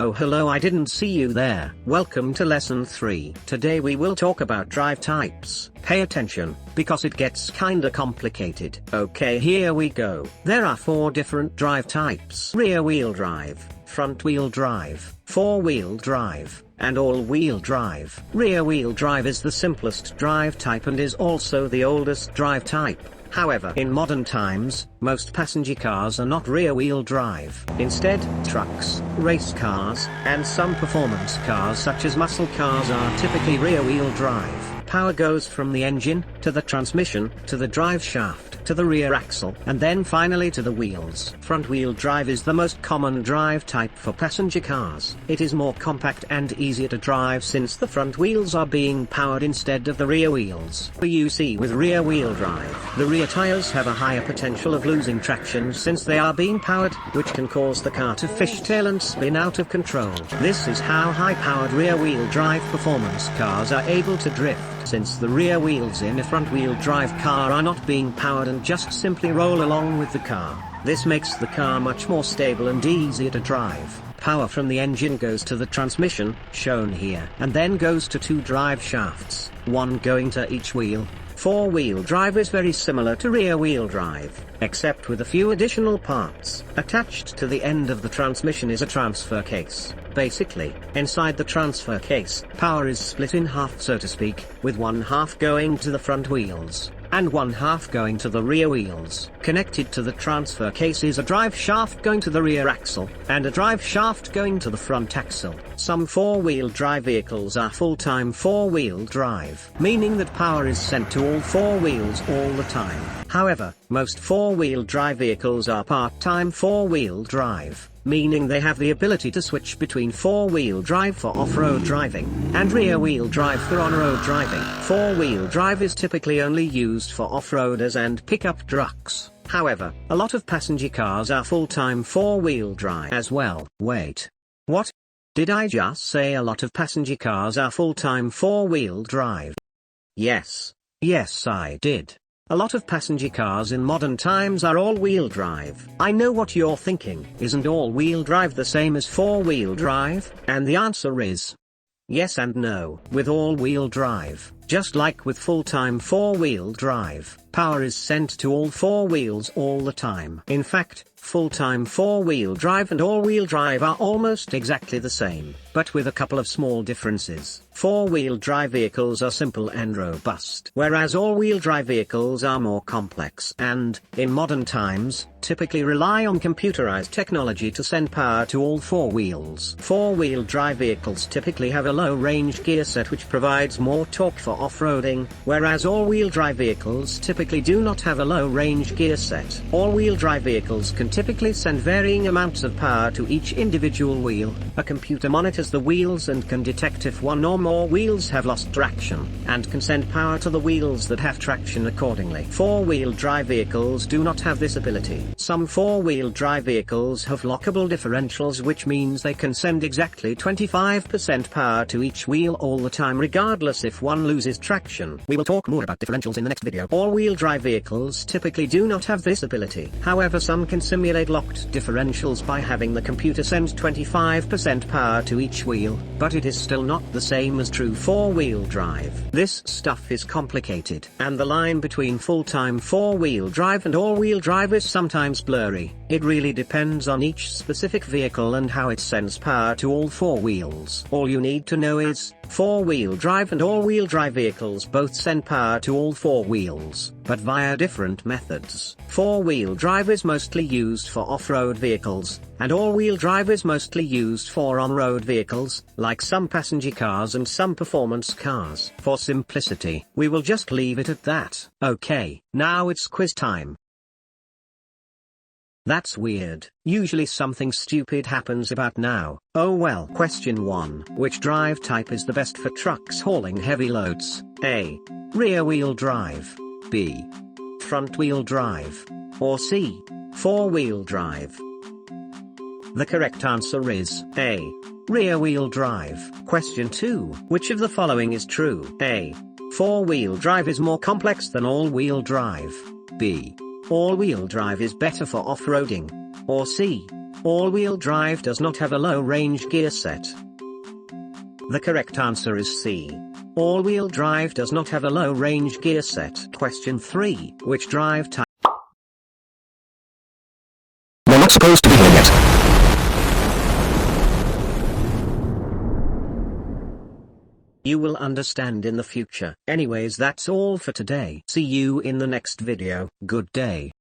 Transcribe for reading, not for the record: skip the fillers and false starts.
Oh hello, I didn't see you there. Welcome to lesson 3. Today we will talk about drive types. Pay attention, because it gets kinda complicated. Okay, here we go. There are 4 different drive types: rear wheel drive, front wheel drive, 4-wheel drive, and all-wheel drive. Rear wheel drive is the simplest drive type and is also the oldest drive type. However, in modern times, most passenger cars are not rear-wheel drive. Instead, trucks, race cars, and some performance cars such as muscle cars are typically rear-wheel drive. Power goes from the engine, to the transmission, to the drive shaft, to the rear axle, and then finally to the wheels. Front-wheel drive is the most common drive type for passenger cars. It is more compact and easier to drive since the front wheels are being powered instead of the rear wheels. You see, with rear-wheel drive, the rear tires have a higher potential of losing traction since they are being powered, which can cause the car to fishtail and spin out of control. This is how high-powered rear-wheel drive performance cars are able to drift, since the rear wheels in a front-wheel drive car are not being powered and just simply roll along with the car. This makes the car much more stable and easier to drive. Power from the engine goes to the transmission, shown here, and then goes to 2 drive shafts, one going to each wheel. 4-wheel drive is very similar to rear-wheel drive, except with a few additional parts. Attached to the end of the transmission is a transfer case. Basically, inside the transfer case, power is split in half, so to speak, with one half going to the front wheels, and one half going to the rear wheels. Connected to the transfer case is a drive shaft going to the rear axle, and a drive shaft going to the front axle. Some 4-wheel drive vehicles are full-time 4-wheel drive, meaning that power is sent to all 4 wheels all the time. However, most 4-wheel drive vehicles are part-time 4-wheel drive, meaning they have the ability to switch between 4-wheel drive for off-road driving, and rear-wheel drive for on-road driving. 4-wheel drive is typically only used for off-roaders and pickup trucks. However, a lot of passenger cars are full-time 4-wheel drive as well. Wait. What? Did I just say a lot of passenger cars are full-time 4-wheel drive? Yes, I did. A lot of passenger cars in modern times are all-wheel drive. I know what you're thinking. Isn't all-wheel drive the same as 4-wheel drive? And the answer is yes and no. With all-wheel drive, just like with full-time 4-wheel drive, power is sent to all 4 wheels all the time. In fact, full-time 4-wheel drive and all-wheel drive are almost exactly the same, but with a couple of small differences. 4-wheel drive vehicles are simple and robust, whereas all-wheel drive vehicles are more complex and, in modern times, typically rely on computerized technology to send power to all 4 wheels. 4-wheel drive vehicles typically have a low-range gear set which provides more torque for off-roading, whereas all-wheel drive vehicles typically do not have a low-range gear set. All-wheel drive vehicles can typically send varying amounts of power to each individual wheel. A computer monitors the wheels and can detect if one or more wheels have lost traction, and can send power to the wheels that have traction accordingly. 4-wheel drive vehicles do not have this ability. Some 4-wheel drive vehicles have lockable differentials, which means they can send exactly 25% power to each wheel all the time regardless if one loses traction. We will talk more about differentials in the next video. All-wheel drive vehicles typically do not have this ability. However, some can simulate locked differentials by having the computer send 25% power to each wheel, but it is still not the same as true 4-wheel drive. This stuff is complicated, and the line between full-time 4-wheel drive and all-wheel drive is sometimes blurry. It really depends on each specific vehicle and how it sends power to all 4 wheels. All you need to know is, 4-wheel drive and all-wheel drive vehicles both send power to all 4 wheels, but via different methods. 4-wheel drive is mostly used for off-road vehicles, and all-wheel drive is mostly used for on-road vehicles, like some passenger cars and some performance cars. For simplicity, we will just leave it at that. Okay, now it's quiz time. That's weird. Usually something stupid happens about now. Oh well. Question 1. Which drive type is the best for trucks hauling heavy loads? A. Rear-wheel drive. B. Front-wheel drive. Or C. 4-wheel drive. The correct answer is A. Rear-wheel drive. Question 2. Which of the following is true? A. 4-wheel drive is more complex than all-wheel drive. B. All-wheel drive is better for off-roading. Or C. All-wheel drive does not have a low-range gear set. The correct answer is C. All-wheel drive does not have a low-range gear set. Question 3. Which drive type? We're not supposed to be here yet. You will understand in the future. Anyways, that's all for today. See you in the next video. Good day.